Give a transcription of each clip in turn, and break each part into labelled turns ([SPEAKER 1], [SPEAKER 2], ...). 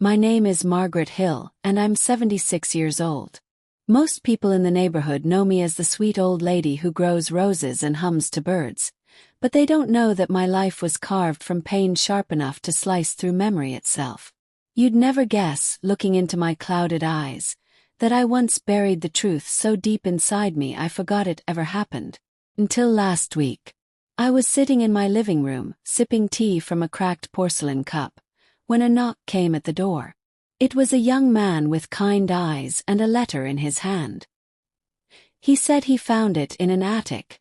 [SPEAKER 1] My name is Margaret Hill, and I'm 76 years old. Most people in the neighborhood know me as the sweet old lady who grows roses and hums to birds, but they don't know that my life was carved from pain sharp enough to slice through memory itself. You'd never guess, looking into my clouded eyes, that I once buried the truth so deep inside me I forgot it ever happened. Until last week. I was sitting in my living room, sipping tea from a cracked porcelain cup, when a knock came at the door. It was a young man with kind eyes and a letter in his hand. He said he found it in an attic.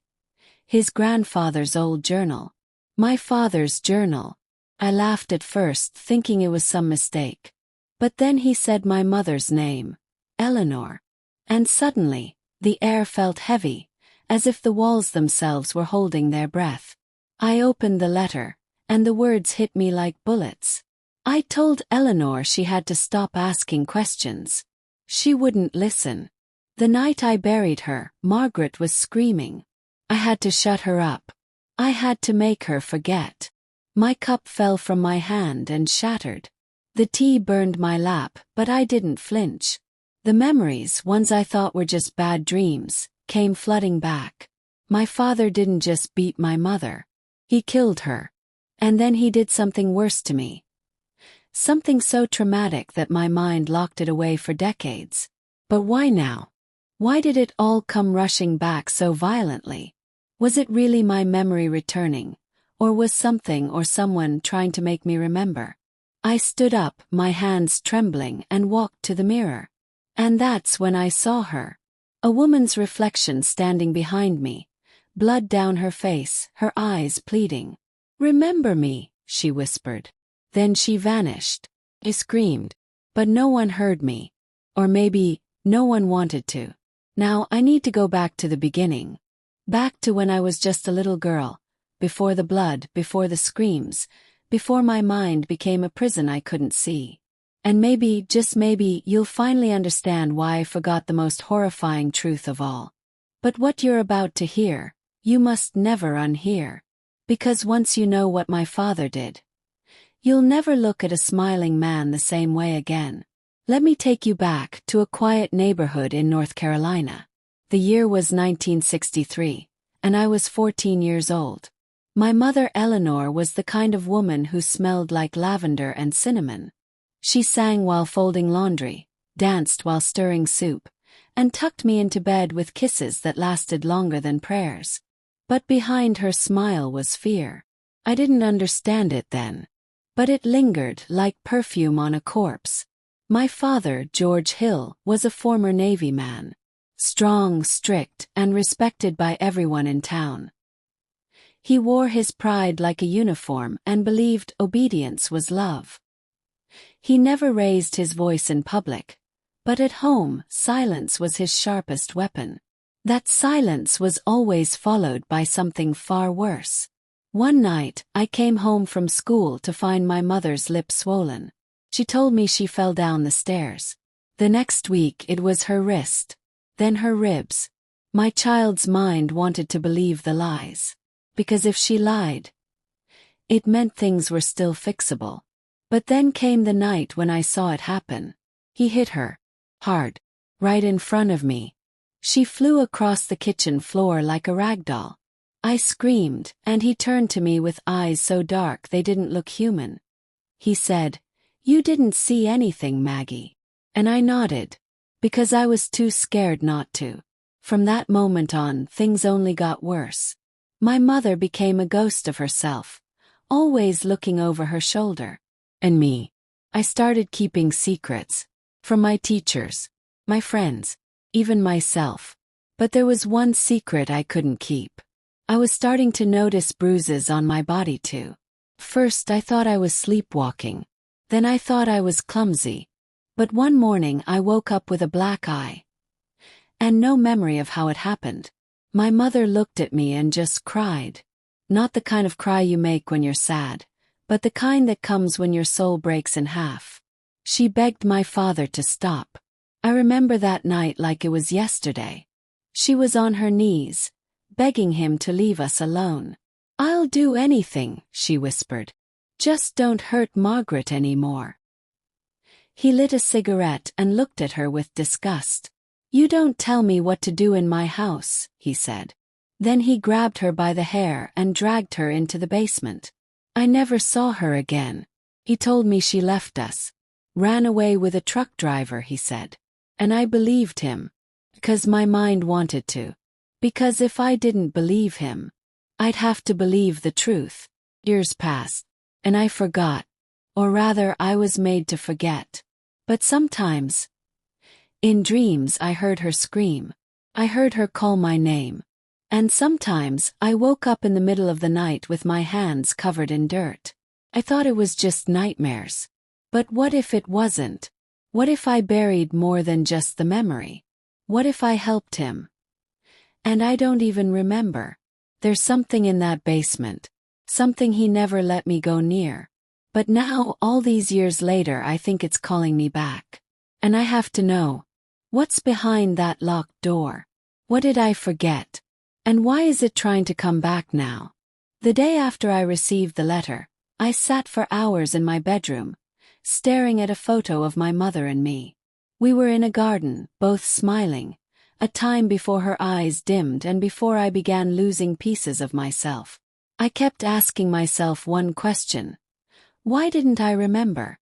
[SPEAKER 1] His grandfather's old journal. My father's journal. I laughed at first, thinking it was some mistake. But then he said my mother's name, Eleanor. And suddenly, the air felt heavy, as if the walls themselves were holding their breath. I opened the letter, and the words hit me like bullets. I told Eleanor she had to stop asking questions. She wouldn't listen. The night I buried her, Margaret was screaming. I had to shut her up. I had to make her forget. My cup fell from my hand and shattered. The tea burned my lap, but I didn't flinch. The memories, ones I thought were just bad dreams, came flooding back. My father didn't just beat my mother. He killed her. And then he did something worse to me. Something so traumatic that my mind locked it away for decades. But why now? Why did it all come rushing back so violently? Was it really my memory returning, or was something or someone trying to make me remember? I stood up, my hands trembling, and walked to the mirror. And that's when I saw her. A woman's reflection standing behind me, blood down her face, her eyes pleading. "Remember me," she whispered. Then she vanished. I screamed. But no one heard me. Or maybe, no one wanted to. Now I need to go back to the beginning. Back to when I was just a little girl. Before the blood, before the screams. Before my mind became a prison I couldn't see. And maybe, just maybe, you'll finally understand why I forgot the most horrifying truth of all. But what you're about to hear, you must never unhear. Because once you know what my father did, you'll never look at a smiling man the same way again. Let me take you back to a quiet neighborhood in North Carolina. The year was 1963, and I was 14 years old. My mother Eleanor was the kind of woman who smelled like lavender and cinnamon. She sang while folding laundry, danced while stirring soup, and tucked me into bed with kisses that lasted longer than prayers. But behind her smile was fear. I didn't understand it then. But it lingered like perfume on a corpse. My father, George Hill, was a former Navy man. Strong, strict, and respected by everyone in town. He wore his pride like a uniform and believed obedience was love. He never raised his voice in public, but at home, silence was his sharpest weapon. That silence was always followed by something far worse. One night, I came home from school to find my mother's lip swollen. She told me she fell down the stairs. The next week it was her wrist, then her ribs. My child's mind wanted to believe the lies. Because if she lied, it meant things were still fixable. But then came the night when I saw it happen. He hit her. Hard. Right in front of me. She flew across the kitchen floor like a rag doll. I screamed, and he turned to me with eyes so dark they didn't look human. He said, "You didn't see anything, Maggie." And I nodded, because I was too scared not to. From that moment on, things only got worse. My mother became a ghost of herself, always looking over her shoulder. And me. I started keeping secrets. From my teachers, my friends, even myself. But there was one secret I couldn't keep. I was starting to notice bruises on my body too. First I thought I was sleepwalking. Then I thought I was clumsy. But one morning I woke up with a black eye. And no memory of how it happened. My mother looked at me and just cried. Not the kind of cry you make when you're sad, but the kind that comes when your soul breaks in half. She begged my father to stop. I remember that night like it was yesterday. She was on her knees, begging him to leave us alone. "I'll do anything," she whispered. "Just don't hurt Margaret anymore." He lit a cigarette and looked at her with disgust. "You don't tell me what to do in my house," he said. Then he grabbed her by the hair and dragged her into the basement. "I never saw her again. He told me she left us. Ran away with a truck driver," he said. And I believed him. Because my mind wanted to. Because if I didn't believe him, I'd have to believe the truth. Years passed, and I forgot. Or rather, I was made to forget. But sometimes, in dreams, I heard her scream. I heard her call my name. And sometimes, I woke up in the middle of the night with my hands covered in dirt. I thought it was just nightmares. But what if it wasn't? What if I buried more than just the memory? What if I helped him? And I don't even remember. There's something in that basement. Something he never let me go near. But now, all these years later, I think it's calling me back. And I have to know. What's behind that locked door? What did I forget? And why is it trying to come back now? The day after I received the letter, I sat for hours in my bedroom, staring at a photo of my mother and me. We were in a garden, both smiling, a time before her eyes dimmed and before I began losing pieces of myself. I kept asking myself one question. Why didn't I remember?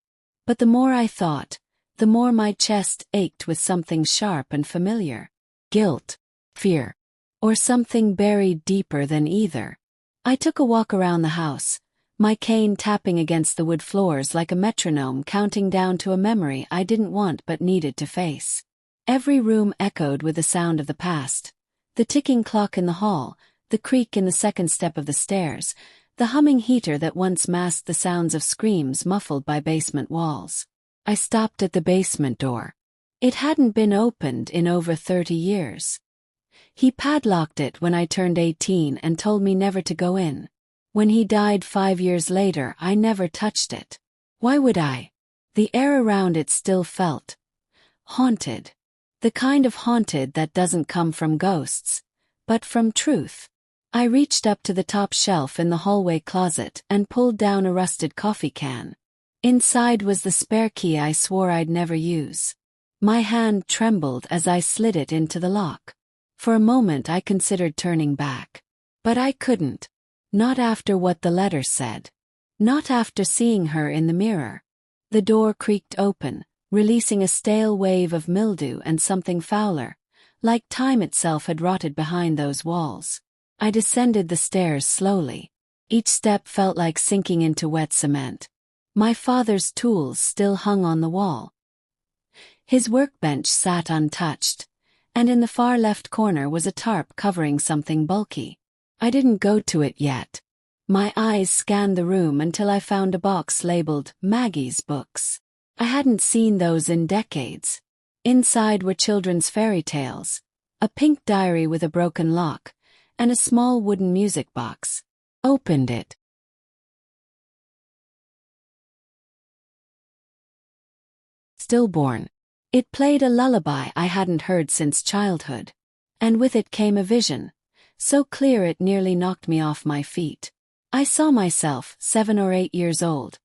[SPEAKER 1] But the more I thought, the more my chest ached with something sharp and familiar. Guilt, fear, or something buried deeper than either. I took a walk around the house, my cane tapping against the wood floors like a metronome, counting down to a memory I didn't want but needed to face. Every room echoed with the sound of the past. The ticking clock in the hall, the creak in the second step of the stairs, the humming heater that once masked the sounds of screams muffled by basement walls. I stopped at the basement door. It hadn't been opened in over 30 years. He padlocked it when I turned 18 and told me never to go in. When he died 5 years later, I never touched it. Why would I? The air around it still felt haunted. The kind of haunted that doesn't come from ghosts, but from truth. I reached up to the top shelf in the hallway closet and pulled down a rusted coffee can. Inside was the spare key I swore I'd never use. My hand trembled as I slid it into the lock. For a moment I considered turning back. But I couldn't. Not after what the letter said. Not after seeing her in the mirror. The door creaked open, releasing a stale wave of mildew and something fouler, like time itself had rotted behind those walls. I descended the stairs slowly. Each step felt like sinking into wet cement. My father's tools still hung on the wall. His workbench sat untouched, and in the far left corner was a tarp covering something bulky. I didn't go to it yet. My eyes scanned the room until I found a box labeled Maggie's Books. I hadn't seen those in decades. Inside were children's fairy tales, a pink diary with a broken lock, and a small wooden music box. Opened it. Stillborn. It played a lullaby I hadn't heard since childhood. And with it came a vision, so clear it nearly knocked me off my feet. I saw myself, 7 or 8 years old,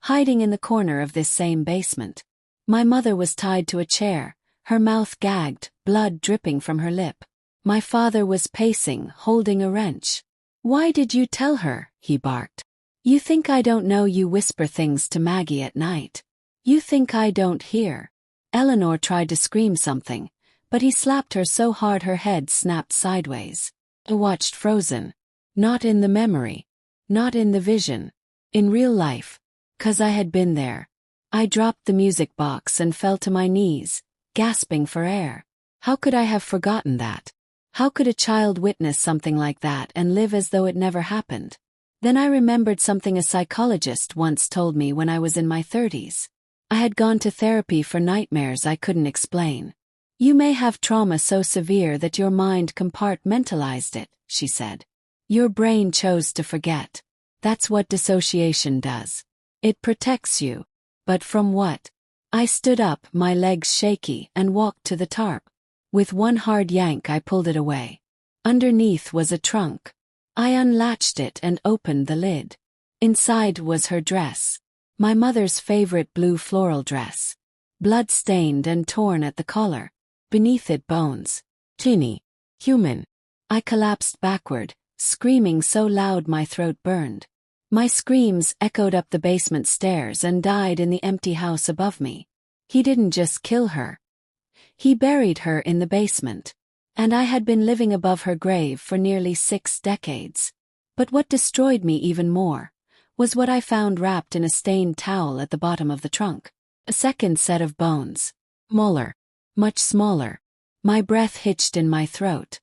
[SPEAKER 1] hiding in the corner of this same basement. My mother was tied to a chair, her mouth gagged, blood dripping from her lip. My father was pacing, holding a wrench. "Why did you tell her?" he barked. "You think I don't know you whisper things to Maggie at night? You think I don't hear?" Eleanor tried to scream something, but he slapped her so hard her head snapped sideways. I watched frozen. Not in the memory. Not in the vision. In real life. 'Cause I had been there. I dropped the music box and fell to my knees, gasping for air. How could I have forgotten that? How could a child witness something like that and live as though it never happened? Then I remembered something a psychologist once told me when I was in my 30s. I had gone to therapy for nightmares I couldn't explain. "You may have trauma so severe that your mind compartmentalized it," she said. "Your brain chose to forget. That's what dissociation does. It protects you. But from what?" I stood up, my legs shaky, and walked to the tarp. With one hard yank I pulled it away. Underneath was a trunk. I unlatched it and opened the lid. Inside was her dress. My mother's favorite blue floral dress. blood-stained and torn at the collar. Beneath it bones. Teeny. Human. I collapsed backward, screaming so loud my throat burned. My screams echoed up the basement stairs and died in the empty house above me. He didn't just kill her. He buried her in the basement. And I had been living above her grave for nearly 6 decades. But what destroyed me even more was what I found wrapped in a stained towel at the bottom of the trunk. A second set of bones. Smaller. Much smaller. My breath hitched in my throat.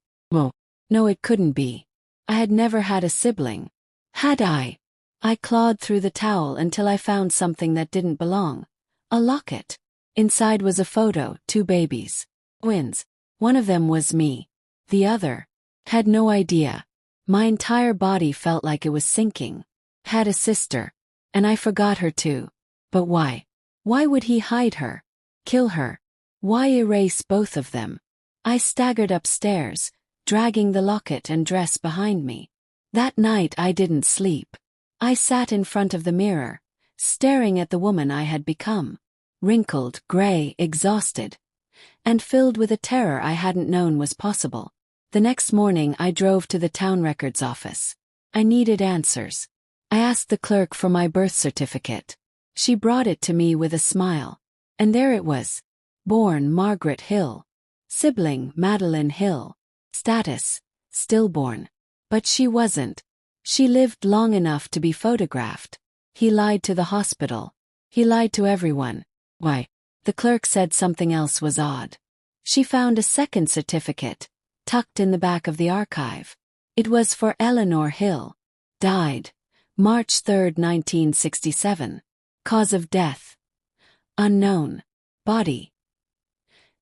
[SPEAKER 1] No, it couldn't be. I had never had a sibling. Had I? I clawed through the towel until I found something that didn't belong. A locket. Inside was a photo, 2 babies. Twins. One of them was me. The other. Had no idea. My entire body felt like it was sinking. Had a sister. And I forgot her too. But why? Why would he hide her? Kill her? Why erase both of them? I staggered upstairs, dragging the locket and dress behind me. That night I didn't sleep. I sat in front of the mirror, staring at the woman I had become. Wrinkled, gray, exhausted. And filled with a terror I hadn't known was possible. The next morning I drove to the town records office. I needed answers. I asked the clerk for my birth certificate. She brought it to me with a smile. And there it was. Born Margaret Hill. Sibling Madeline Hill. Status, stillborn. But she wasn't. She lived long enough to be photographed. He lied to the hospital. He lied to everyone. Why? The clerk said something else was odd. She found a second certificate, tucked in the back of the archive. It was for Eleanor Hill. Died. March 3, 1967. Cause of death. Unknown. Body.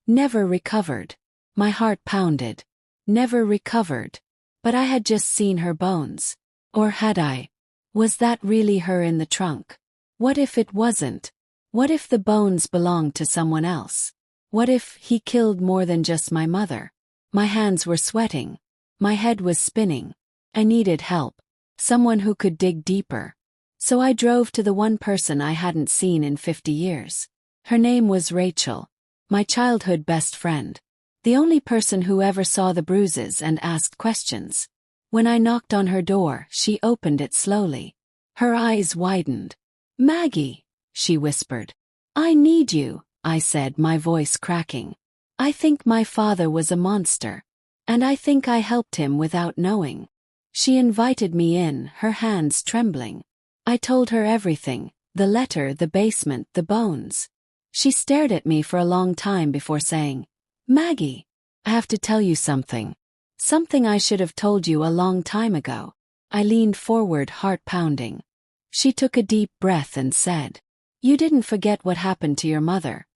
[SPEAKER 1] Never recovered. My heart pounded. Never recovered. But I had just seen her bones. Or had I? Was that really her in the trunk? What if it wasn't? What if the bones belonged to someone else? What if he killed more than just my mother? My hands were sweating. My head was spinning. I needed help. Someone who could dig deeper. So I drove to the one person I hadn't seen in 50 years. Her name was Rachel. My childhood best friend. The only person who ever saw the bruises and asked questions. When I knocked on her door, she opened it slowly. Her eyes widened. "Maggie," she whispered. "I need you," I said, my voice cracking. I think my father was a monster. And I think I helped him without knowing. She invited me in, her hands trembling. I told her everything, the letter, the basement, the bones. She stared at me for a long time before saying, "Maggie, I have to tell you something. Something I should have told you a long time ago." I leaned forward, heart pounding. She took a deep breath and said, "You didn't forget what happened to your mother.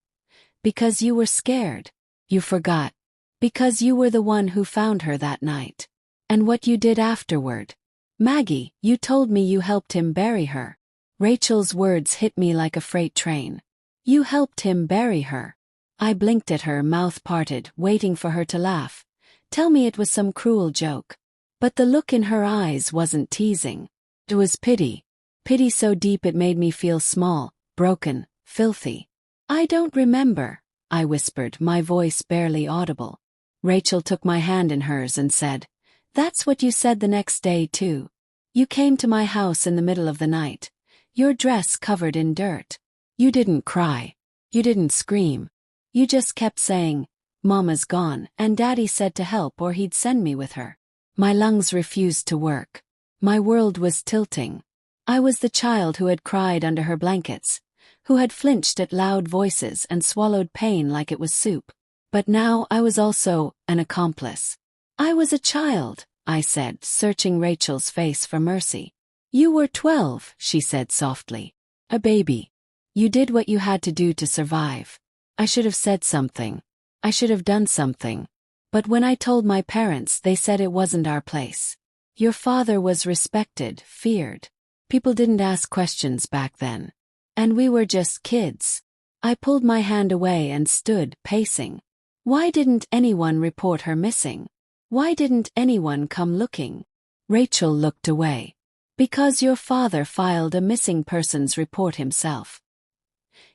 [SPEAKER 1] Because you were scared. You forgot. Because you were the one who found her that night. And what you did afterward. Maggie, you told me you helped him bury her." Rachel's words hit me like a freight train. "You helped him bury her." I blinked at her, mouth parted, waiting for her to laugh. Tell me it was some cruel joke. But the look in her eyes wasn't teasing. It was pity. Pity so deep it made me feel small, broken, filthy. "I don't remember," I whispered, my voice barely audible. Rachel took my hand in hers and said, "That's what you said the next day too. You came to my house in the middle of the night. Your dress covered in dirt. You didn't cry. You didn't scream. You just kept saying, 'Mama's gone,' and Daddy said to help or he'd send me with her." My lungs refused to work. My world was tilting. I was the child who had cried under her blankets, who had flinched at loud voices and swallowed pain like it was soup. But now I was also an accomplice. "I was a child," I said, searching Rachel's face for mercy. "You were 12, she said softly. "A baby. You did what you had to do to survive. I should have said something. I should have done something. But when I told my parents, they said it wasn't our place. Your father was respected, feared. People didn't ask questions back then. And we were just kids." I pulled my hand away and stood, pacing. Why didn't anyone report her missing? Why didn't anyone come looking? Rachel looked away. "Because your father filed a missing persons report himself.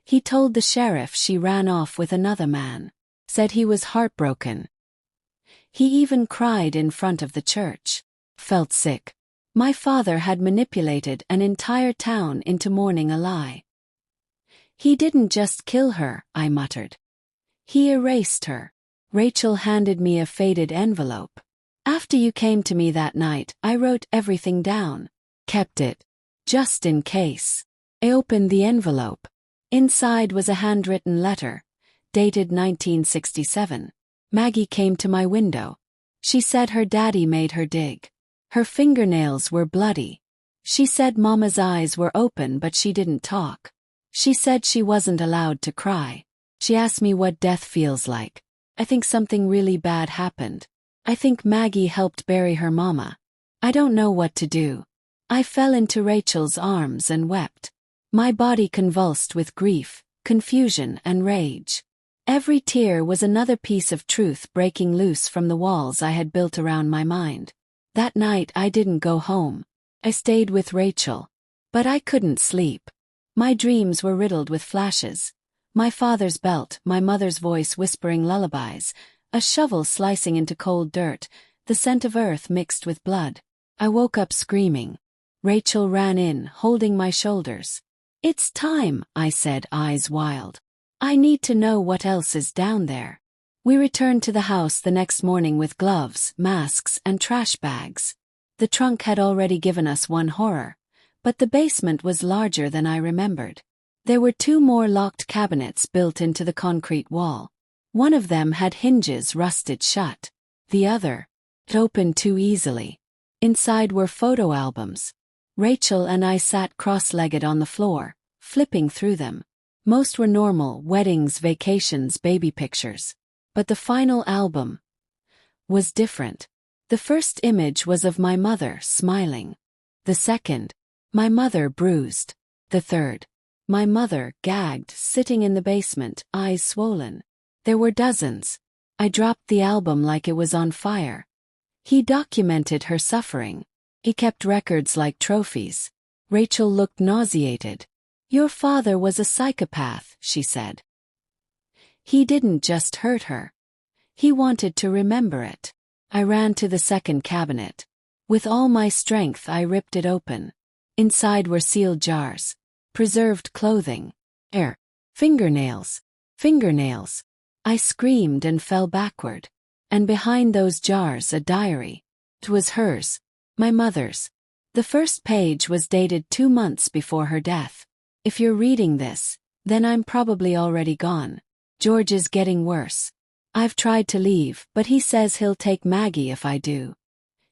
[SPEAKER 1] He told the sheriff she ran off with another man. Said he was heartbroken. He even cried in front of the church. Felt sick. My father had manipulated an entire town into mourning a lie. He didn't just kill her, I muttered. He erased her. Rachel handed me a faded envelope. After you came to me that night, I wrote everything down. Kept it. Just in case. I opened the envelope. Inside was a handwritten letter, dated 1967. Maggie came to my window. She said her daddy made her dig. Her fingernails were bloody. She said Mama's eyes were open but she didn't talk. She said she wasn't allowed to cry. She asked me what death feels like. I think something really bad happened. I think Maggie helped bury her mama. I don't know what to do. I fell into Rachel's arms and wept. My body convulsed with grief, confusion and rage. Every tear was another piece of truth breaking loose from the walls I had built around my mind. That night I didn't go home. I stayed with Rachel. But I couldn't sleep. My dreams were riddled with flashes. My father's belt, my mother's voice whispering lullabies, a shovel slicing into cold dirt, the scent of earth mixed with blood. I woke up screaming. Rachel ran in, holding my shoulders. "It's time," I said, eyes wild. "I need to know what else is down there." We returned to the house the next morning with gloves, masks, and trash bags. The trunk had already given us one horror, but the basement was larger than I remembered. There were 2 more locked cabinets built into the concrete wall. One of them had hinges rusted shut. The other, it opened too easily. Inside were photo albums. Rachel and I sat cross-legged on the floor, flipping through them. Most were normal, weddings, vacations, baby pictures. But the final album was different. The first image was of my mother, smiling. The second, my mother bruised. The third, my mother, gagged, sitting in the basement, eyes swollen. There were dozens. I dropped the album like it was on fire. He documented her suffering. He kept records like trophies. Rachel looked nauseated. "Your father was a psychopath," she said. "He didn't just hurt her. He wanted to remember it." I ran to the second cabinet. With all my strength I ripped it open. Inside were sealed jars. Preserved clothing. Hair. Fingernails. Fingernails. I screamed and fell backward. And behind those jars a diary. It was hers. My mother's. The first page was dated 2 months before her death. "If you're reading this, then I'm probably already gone. George is getting worse. I've tried to leave, but he says he'll take Maggie if I do.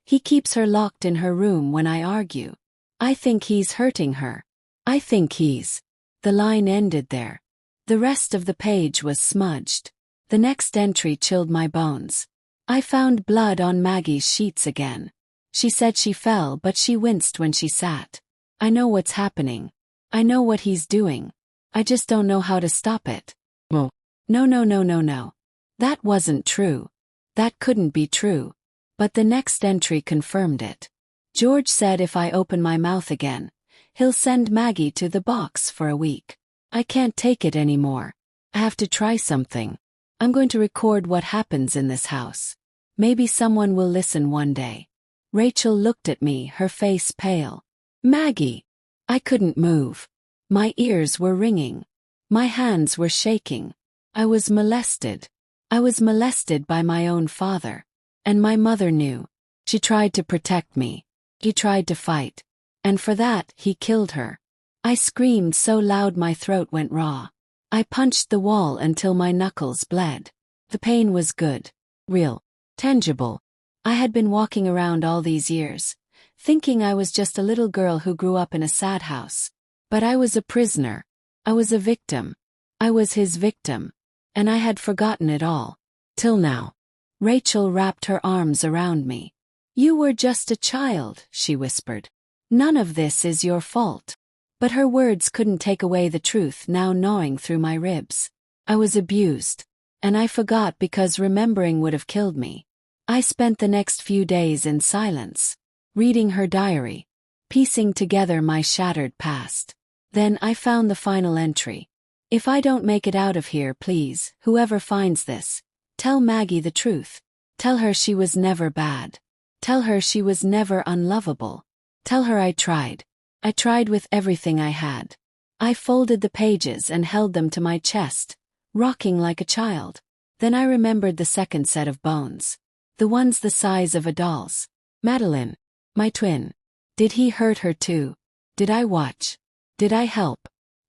[SPEAKER 1] He keeps her locked in her room when I argue. I think he's hurting her. I think he's..." The line ended there. The rest of the page was smudged. The next entry chilled my bones. I found blood on Maggie's sheets again. She said she fell, but she winced when she sat. "I know what's happening. I know what he's doing. I just don't know how to stop it." "No. No. That wasn't true. That couldn't be true." But the next entry confirmed it. "George said if I open my mouth again, he'll send Maggie to the box for a week. I can't take it anymore. I have to try something. I'm going to record what happens in this house. Maybe someone will listen one day." Rachel looked at me, her face pale. "Maggie." I couldn't move. My ears were ringing. My hands were shaking. I was molested. I was molested by my own father. And my mother knew. She tried to protect me. He tried to fight. And for that, he killed her. I screamed so loud my throat went raw. I punched the wall until my knuckles bled. The pain was good. Real. Tangible. I had been walking around all these years, thinking I was just a little girl who grew up in a sad house. But I was a prisoner. I was a victim. I was his victim. And I had forgotten it all. Till now. Rachel wrapped her arms around me. "You were just a child," she whispered. "None of this is your fault." But her words couldn't take away the truth now gnawing through my ribs. I was abused. And I forgot because remembering would have killed me. I spent the next few days in silence, reading her diary, piecing together my shattered past. Then I found the final entry. If I don't make it out of here, please, whoever finds this, tell Maggie the truth. Tell her she was never bad. Tell her she was never unlovable. Tell her I tried. I tried with everything I had. I folded the pages and held them to my chest, rocking like a child. Then I remembered the second set of bones. The ones the size of a doll's. Madeline, my twin. Did he hurt her too? Did I watch? Did I help?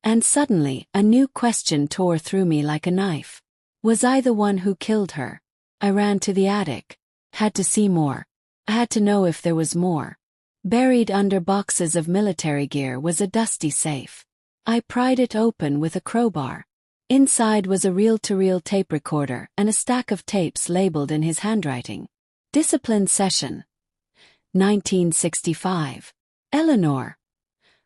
[SPEAKER 1] And suddenly, a new question tore through me like a knife. Was I the one who killed her? I ran to the attic. Had to see more. I had to know if there was more. Buried under boxes of military gear was a dusty safe. I pried it open with a crowbar. Inside was a reel-to-reel tape recorder and a stack of tapes labeled in his handwriting. Discipline session. 1965. Eleanor.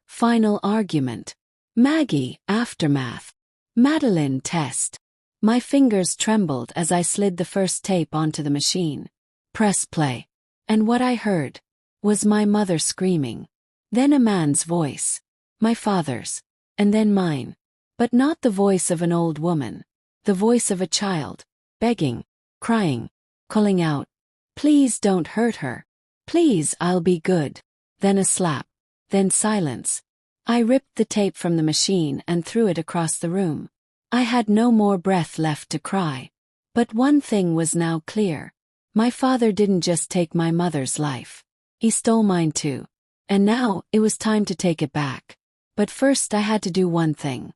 [SPEAKER 1] Final argument. Maggie, aftermath. Madeline, test. My fingers trembled as I slid the first tape onto the machine. Press play. And what I heard was my mother screaming. Then a man's voice. My father's. And then mine. But not the voice of an old woman. The voice of a child. Begging. Crying. Calling out. Please don't hurt her. Please, I'll be good. Then a slap. Then silence. I ripped the tape from the machine and threw it across the room. I had no more breath left to cry. But one thing was now clear. My father didn't just take my mother's life. He stole mine too. And now, it was time to take it back. But first I had to do one thing.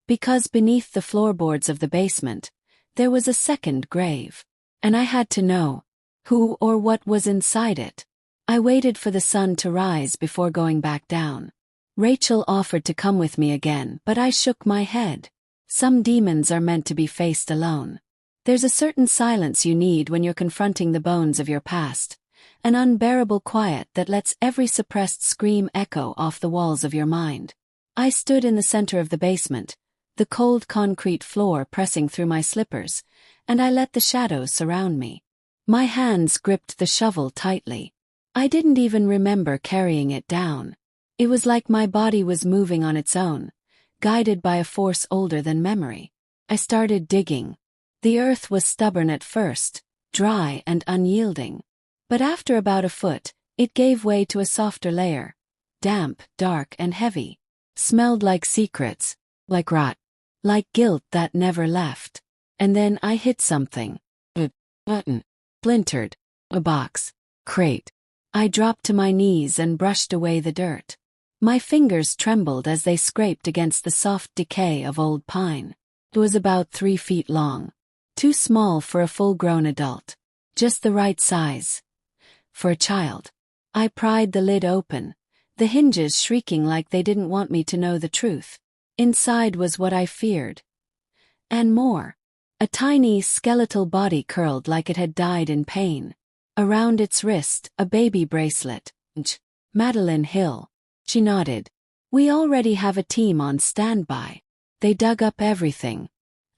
[SPEAKER 1] Because beneath the floorboards of the basement, there was a second grave. And I had to know who or what was inside it. I waited for the sun to rise before going back down. Rachel offered to come with me again, but I shook my head. Some demons are meant to be faced alone. There's a certain silence you need when you're confronting the bones of your past. An unbearable quiet that lets every suppressed scream echo off the walls of your mind. I stood in the center of the basement, the cold concrete floor pressing through my slippers, and I let the shadows surround me. My hands gripped the shovel tightly. I didn't even remember carrying it down. It was like my body was moving on its own, guided by a force older than memory. I started digging. The earth was stubborn at first, dry and unyielding. But after about a foot, it gave way to a softer layer. Damp, dark, and heavy. Smelled like secrets, like rot, like guilt that never left. And then I hit something. A button. Splintered. A box. Crate. I dropped to my knees and brushed away the dirt. My fingers trembled as they scraped against the soft decay of old pine. It was about 3 feet long. Too small for a full-grown adult. Just the right size. For a child. I pried the lid open, the hinges shrieking like they didn't want me to know the truth. Inside was what I feared. And more. A tiny, skeletal body curled like it had died in pain. Around its wrist, a baby bracelet. Madeline Hill. She nodded. We already have a team on standby. They dug up everything.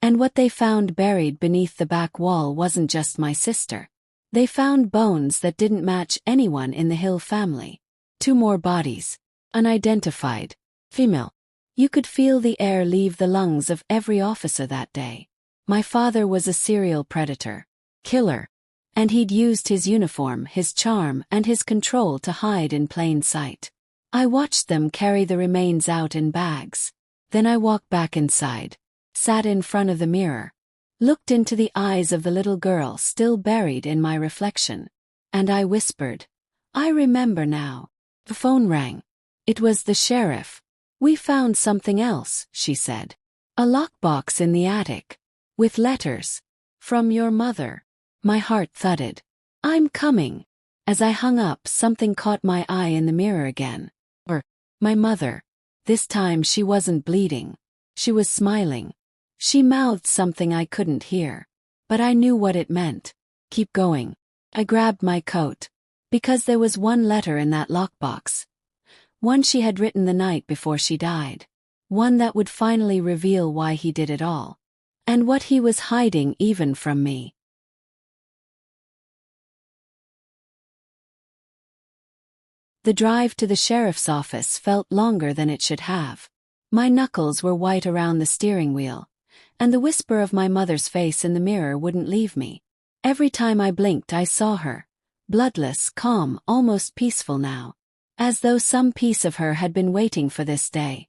[SPEAKER 1] And what they found buried beneath the back wall wasn't just my sister. They found bones that didn't match anyone in the Hill family. 2 more bodies. Unidentified. Female. You could feel the air leave the lungs of every officer that day. My father was a serial predator. Killer. And he'd used his uniform, his charm, and his control to hide in plain sight. I watched them carry the remains out in bags. Then I walked back inside. Sat in front of the mirror. Looked into the eyes of the little girl still buried in my reflection. And I whispered, I remember now. The phone rang. It was the sheriff. We found something else, she said. A lockbox in the attic. With letters. From your mother. My heart thudded. I'm coming. As I hung up, something caught my eye in the mirror again. My mother. This time she wasn't bleeding. She was smiling. She mouthed something I couldn't hear. But I knew what it meant. Keep going. I grabbed my coat. Because there was one letter in that lockbox. One she had written the night before she died. One that would finally reveal why he did it all. And what he was hiding even from me. The drive to the sheriff's office felt longer than it should have. My knuckles were white around the steering wheel, and the whisper of my mother's face in the mirror wouldn't leave me. Every time I blinked I saw her, bloodless, calm, almost peaceful now. As though some piece of her had been waiting for this day.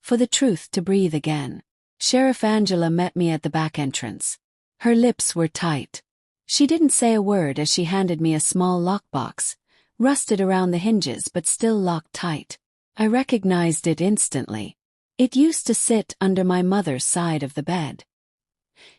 [SPEAKER 1] For the truth to breathe again. Sheriff Angela met me at the back entrance. Her lips were tight. She didn't say a word as she handed me a small lockbox, rusted around the hinges but still locked tight. I recognized it instantly. It used to sit under my mother's side of the bed.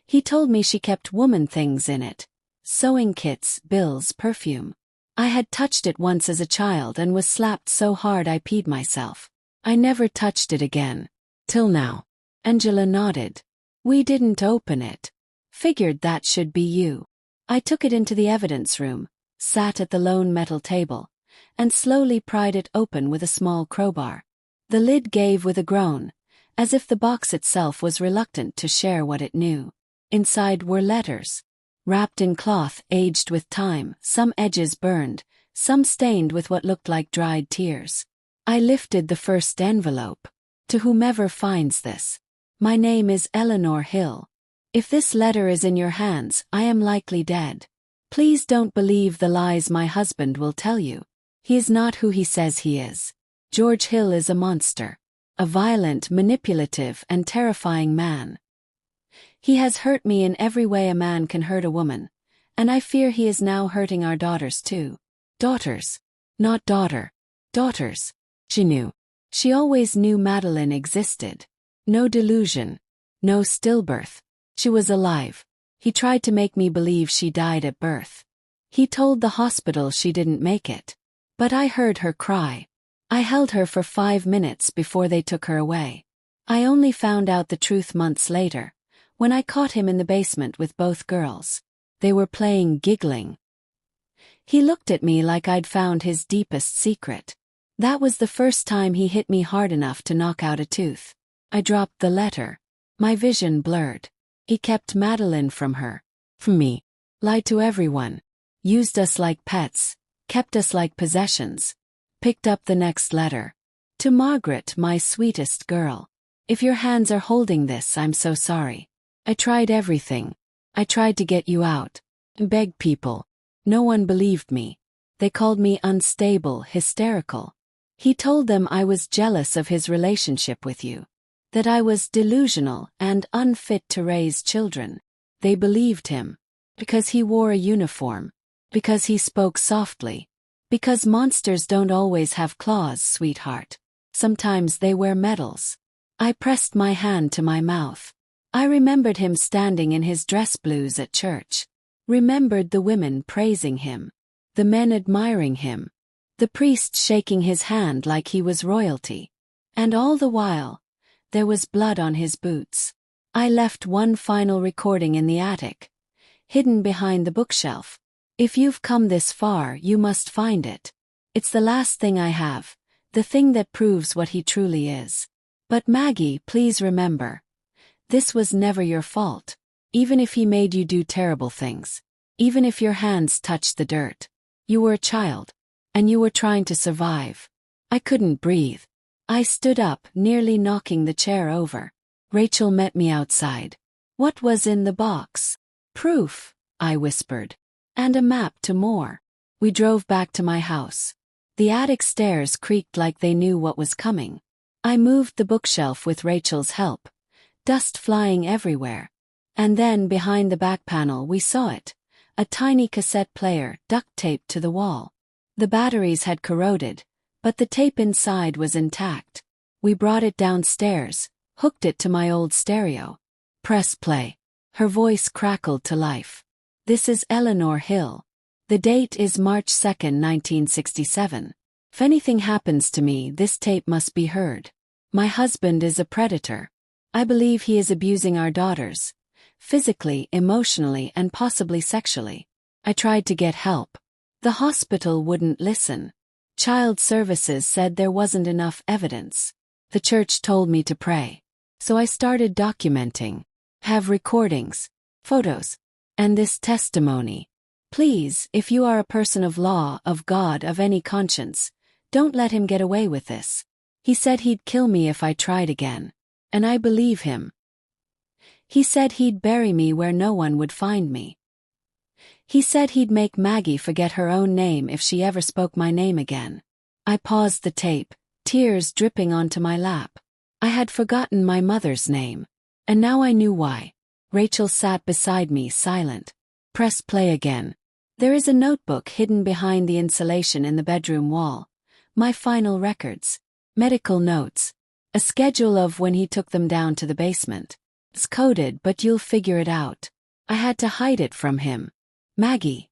[SPEAKER 1] He told me she kept woman things in it. Sewing kits, bills, perfume. I had touched it once as a child and was slapped so hard I peed myself. I never touched it again. Till now. Angela nodded. We didn't open it. Figured that should be you. I took it into the evidence room, sat at the lone metal table, and slowly pried it open with a small crowbar. The lid gave with a groan, as if the box itself was reluctant to share what it knew. Inside were letters. Wrapped in cloth, aged with time, some edges burned, some stained with what looked like dried tears. I lifted the first envelope. To whomever finds this. My name is Eleanor Hill. If this letter is in your hands, I am likely dead. Please don't believe the lies my husband will tell you. He is not who he says he is. George Hill is a monster. A violent, manipulative, and terrifying man. He has hurt me in every way a man can hurt a woman, and I fear he is now hurting our daughters too. Daughters. Not daughter. Daughters. She knew. She always knew Madeline existed. No delusion. No stillbirth. She was alive. He tried to make me believe she died at birth. He told the hospital she didn't make it. But I heard her cry. I held her for 5 minutes before they took her away. I only found out the truth months later, when I caught him in the basement with both girls. They were playing giggling. He looked at me like I'd found his deepest secret. That was the first time he hit me hard enough to knock out a tooth. I dropped the letter. My vision blurred. He kept Madeline from her. From me. Lied to everyone. Used us like pets. Kept us like possessions. Picked up the next letter. To Margaret, my sweetest girl. If your hands are holding this, I'm so sorry. I tried everything. I tried to get you out. Begged people. No one believed me. They called me unstable, hysterical. He told them I was jealous of his relationship with you. That I was delusional and unfit to raise children. They believed him. Because he wore a uniform. Because he spoke softly. Because monsters don't always have claws, sweetheart. Sometimes they wear medals. I pressed my hand to my mouth. I remembered him standing in his dress blues at church. Remembered the women praising him. The men admiring him. The priest shaking his hand like he was royalty. And all the while, there was blood on his boots. I left one final recording in the attic, hidden behind the bookshelf. If you've come this far, you must find it. It's the last thing I have, the thing that proves what he truly is. But Maggie, please remember, this was never your fault. Even if he made you do terrible things. Even if your hands touched the dirt. You were a child. And you were trying to survive. I couldn't breathe. I stood up, nearly knocking the chair over. Rachel met me outside. What was in the box? Proof, I whispered. And a map to more. We drove back to my house. The attic stairs creaked like they knew what was coming. I moved the bookshelf with Rachel's help. Dust flying everywhere. And then behind the back panel we saw it. A tiny cassette player duct taped to the wall. The batteries had corroded, but the tape inside was intact. We brought it downstairs, hooked it to my old stereo. Press play. Her voice crackled to life. This is Eleanor Hill. The date is March 2nd, 1967. If anything happens to me, this tape must be heard. My husband is a predator. I believe he is abusing our daughters. Physically, emotionally, and possibly sexually. I tried to get help. The hospital wouldn't listen. Child Services said there wasn't enough evidence. The church told me to pray. So I started documenting. Have recordings, photos, and this testimony. Please, if you are a person of law, of God, of any conscience, don't let him get away with this. He said he'd kill me if I tried again. And I believe him. He said he'd bury me where no one would find me. He said he'd make Maggie forget her own name if she ever spoke my name again. I paused the tape, tears dripping onto my lap. I had forgotten my mother's name. And now I knew why. Rachel sat beside me, silent. Press play again. There is a notebook hidden behind the insulation in the bedroom wall. My final records. Medical notes. A schedule of when he took them down to the basement. It's coded, but you'll figure it out. I had to hide it from him. Maggie.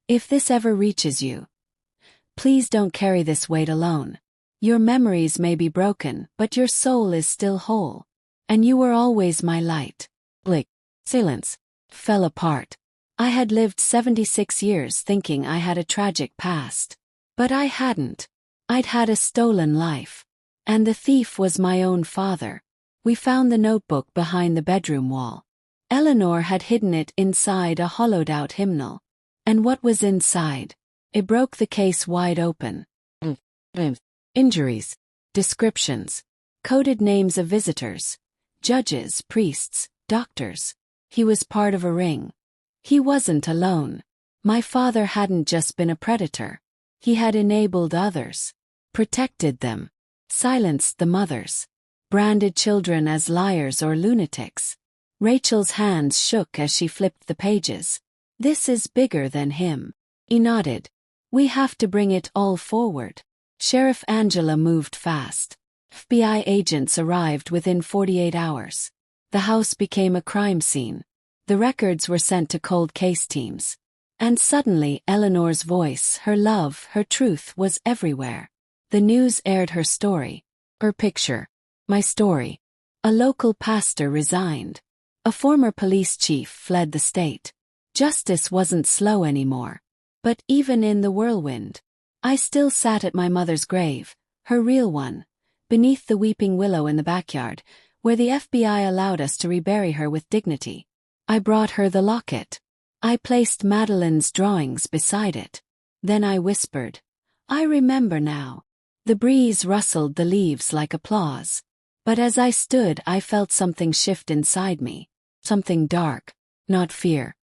[SPEAKER 1] If this ever reaches you, please don't carry this weight alone. Your memories may be broken, but your soul is still whole. And you were always my light. Blick. Silence. Fell apart. I had lived 76 years thinking I had a tragic past. But I hadn't. I'd had a stolen life. And the thief was my own father. We found the notebook behind the bedroom wall. Eleanor had hidden it inside a hollowed-out hymnal. And what was inside? It broke the case wide open. Injuries. Descriptions. Coded names of visitors. Judges, priests, doctors. He was part of a ring. He wasn't alone. My father hadn't just been a predator. He had enabled others. Protected them. Silenced the mothers. Branded children as liars or lunatics. Rachel's hands shook as she flipped the pages. This is bigger than him. He nodded. We have to bring it all forward. Sheriff Angela moved fast. FBI agents arrived within 48 hours. The house became a crime scene. The records were sent to cold case teams. And suddenly Eleanor's voice, her love, her truth was everywhere. The news aired her story. Her picture. My story. A local pastor resigned. A former police chief fled the state. Justice wasn't slow anymore. But even in the whirlwind, I still sat at my mother's grave, her real one, beneath the weeping willow in the backyard, where the FBI allowed us to rebury her with dignity. I brought her the locket. I placed Madeline's drawings beside it. Then I whispered, I remember now. The breeze rustled the leaves like applause. But as I stood, I felt something shift inside me. Something dark. Not fear.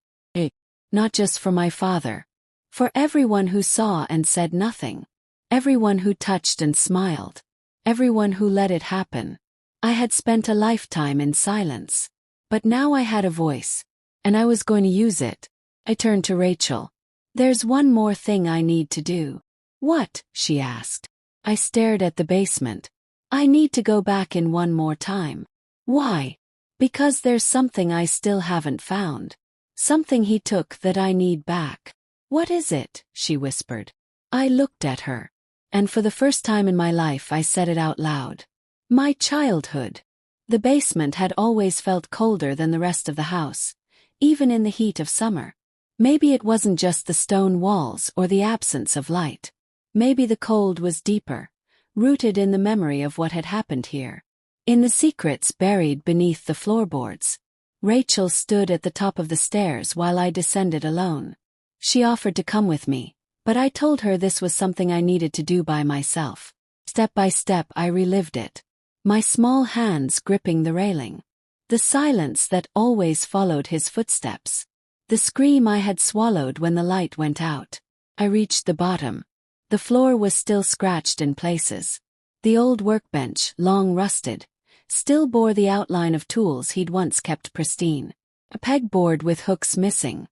[SPEAKER 1] Not just for my father. For everyone who saw and said nothing. Everyone who touched and smiled. Everyone who let it happen. I had spent a lifetime in silence. But now I had a voice. And I was going to use it. I turned to Rachel. There's one more thing I need to do. What? She asked. I stared at the basement. I need to go back in one more time. Why? Because there's something I still haven't found. Something he took that I need back. What is it? She whispered. I looked at her. And for the first time in my life I said it out loud. My childhood. The basement had always felt colder than the rest of the house, even in the heat of summer. Maybe it wasn't just the stone walls or the absence of light. Maybe the cold was deeper, rooted in the memory of what had happened here. In the secrets buried beneath the floorboards. Rachel stood at the top of the stairs while I descended alone. She offered to come with me, but I told her this was something I needed to do by myself. Step by step I relived it. My small hands gripping the railing. The silence that always followed his footsteps. The scream I had swallowed when the light went out. I reached the bottom. The floor was still scratched in places. The old workbench, long rusted, still bore the outline of tools he'd once kept pristine. A pegboard with hooks missing.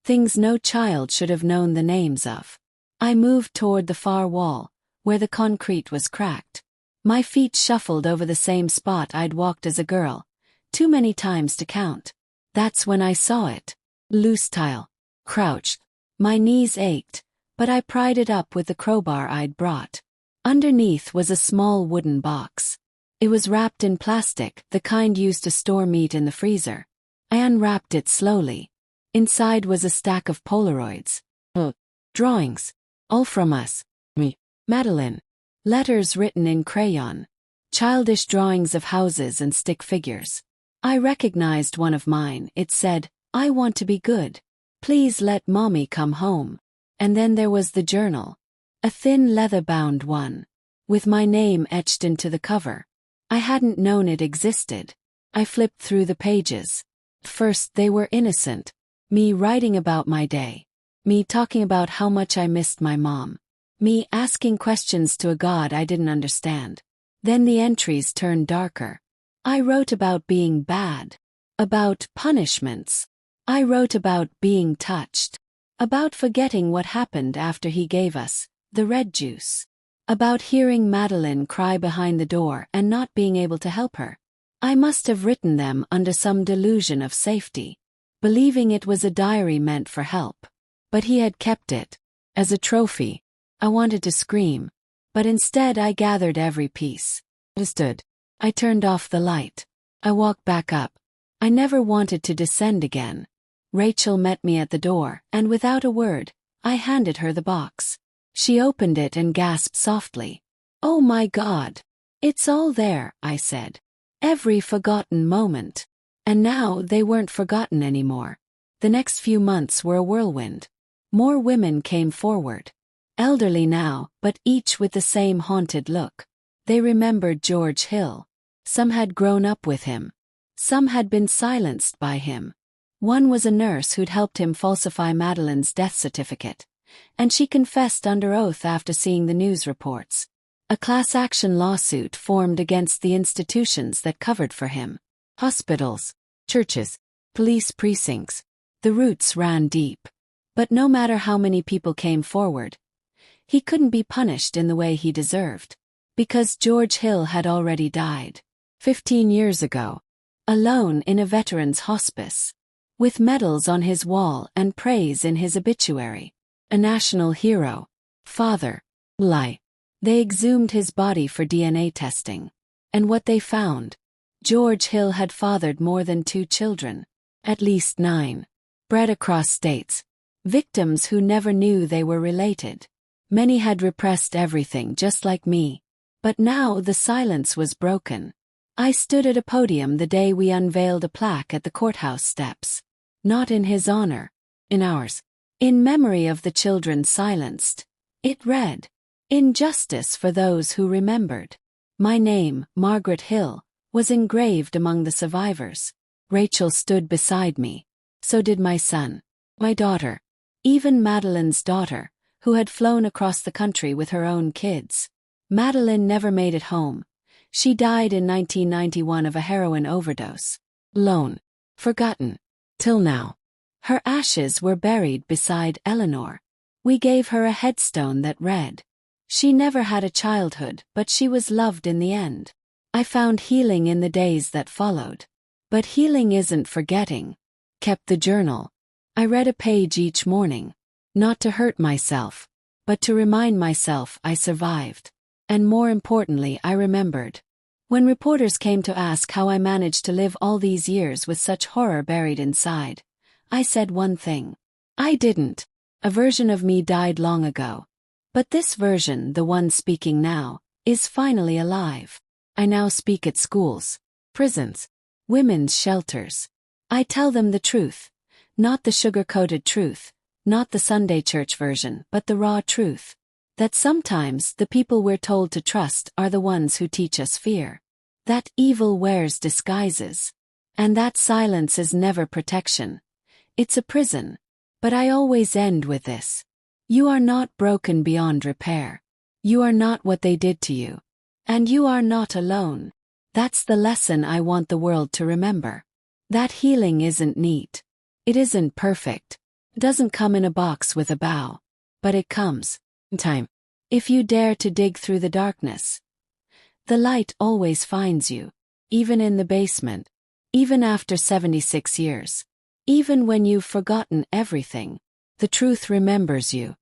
[SPEAKER 1] Things no child should have known the names of. I moved toward the far wall, where the concrete was cracked. My feet shuffled over the same spot I'd walked as a girl, too many times to count. That's when I saw it. Loose tile. Crouched. My knees ached, but I pried it up with the crowbar I'd brought. Underneath was a small wooden box. It was wrapped in plastic, the kind used to store meat in the freezer. I unwrapped it slowly. Inside was a stack of Polaroids. Drawings. All from us. Me. Madeline. Letters written in crayon. Childish drawings of houses and stick figures. I recognized one of mine. It said, I want to be good. Please let Mommy come home. And then there was the journal. A thin leather-bound one. with my name etched into the cover. I hadn't known it existed. I flipped through the pages. First, they were innocent. Me writing about my day. Me talking about how much I missed my mom. Me asking questions to a God I didn't understand. Then the entries turned darker. I wrote about being bad. About punishments. I wrote about being touched. About forgetting what happened after he gave us the red juice. About hearing Madeline cry behind the door and not being able to help her. I must have written them under some delusion of safety, believing it was a diary meant for help. But he had kept it as a trophy. I wanted to scream, but instead I gathered every piece. Understood. I turned off the light. I walked back up. I never wanted to descend again. Rachel met me at the door, and without a word, I handed her the box. She opened it and gasped softly. "Oh my God! It's all there," I said. Every forgotten moment. And now they weren't forgotten anymore. The next few months were a whirlwind. More women came forward. Elderly now, but each with the same haunted look. They remembered George Hill. Some had grown up with him. Some had been silenced by him. One was a nurse who'd helped him falsify Madeline's death certificate, and she confessed under oath after seeing the news reports. A class action lawsuit formed against the institutions that covered for him. Hospitals, churches, police precincts. The roots ran deep. But no matter how many people came forward, he couldn't be punished in the way he deserved. Because George Hill had already died. 15 years ago. Alone in a veteran's hospice. With medals on his wall and praise in his obituary. A national hero. Father. Lie. They exhumed his body for DNA testing. And what they found? George Hill had fathered more than 2 children. At least 9. Bred across states. Victims who never knew they were related. Many had repressed everything just like me. But now the silence was broken. I stood at a podium the day we unveiled a plaque at the courthouse steps. Not in his honor. In ours. In memory of the children silenced. It read, "Injustice for those who remembered." My name, Margaret Hill, was engraved among the survivors. Rachel stood beside me. So did my son. My daughter. Even Madeline's daughter, who had flown across the country with her own kids. Madeline never made it home. She died in 1991 of a heroin overdose. Lone. Forgotten. Till now. Her ashes were buried beside Eleanor. We gave her a headstone that read, "She never had a childhood, but she was loved in the end." I found healing in the days that followed. But healing isn't forgetting. Kept the journal. I read a page each morning. Not to hurt myself, but to remind myself I survived. And more importantly, I remembered. When reporters came to ask how I managed to live all these years with such horror buried inside, I said one thing. I didn't. A version of me died long ago. But this version, the one speaking now, is finally alive. I now speak at schools, prisons, women's shelters. I tell them the truth. Not the sugar-coated truth, not the Sunday church version, but the raw truth. That sometimes the people we're told to trust are the ones who teach us fear. That evil wears disguises. And that silence is never protection. It's a prison. But I always end with this. You are not broken beyond repair. You are not what they did to you. And you are not alone. That's the lesson I want the world to remember. That healing isn't neat. It isn't perfect. It doesn't come in a box with a bow. But it comes. In time. If you dare to dig through the darkness. The light always finds you. Even in the basement. Even after 76 years. Even when you've forgotten everything. The truth remembers you.